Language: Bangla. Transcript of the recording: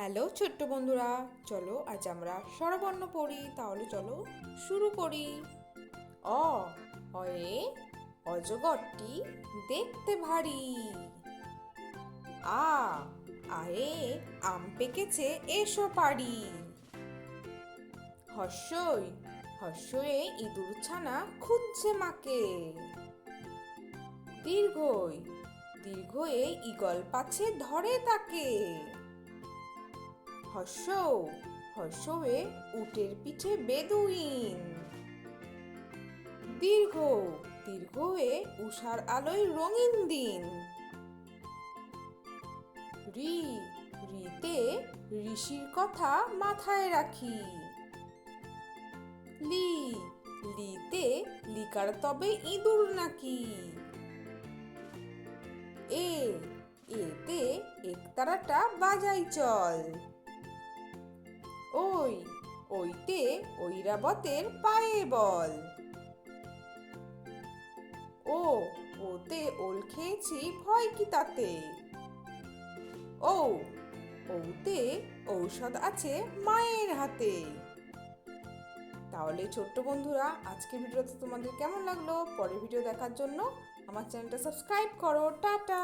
হ্যালো ছোট্ট বন্ধুরা, চলো আজ আমরা স্বরবর্ণ পড়ি। তাহলে চলো শুরু করি। অ অয়ে অজগরটি দেখতে ভারী। আ আয়ে আম পেকেছে এসো পারি। হর্ষই হর্ষয়ে ইঁদুর ছানা খুঁজছে মাকে। দীর্ঘই দীর্ঘয়ে ঈগল পাছে ধরে তাকে। হর্ষ হর্ষয়ে উটের পিঠে বেদুইন। দীর্ঘ দীর্ঘয়ে উষার আলোয় রঙিন দিন। রি রিতে ঋষির কথা মাথায় রাখি। লি লিতে লিকার তবে ইঁদুর নাকি। এ এতে একতারাটা বাজাই চল। ওই ওইতে ঐরাবতের পায়ে বল। ও ওতে ওল খেয়েছি ভয় কি তাতে। ও ওতে ঔষধ আছে মায়ের হাতে। তাহলে ছোট্ট বন্ধুরা, আজকের ভিডিওটা তোমাদের কেমন লাগলো? পরের ভিডিও দেখার জন্য আমার চ্যানেলটা সাবস্ক্রাইব করো। টাটা।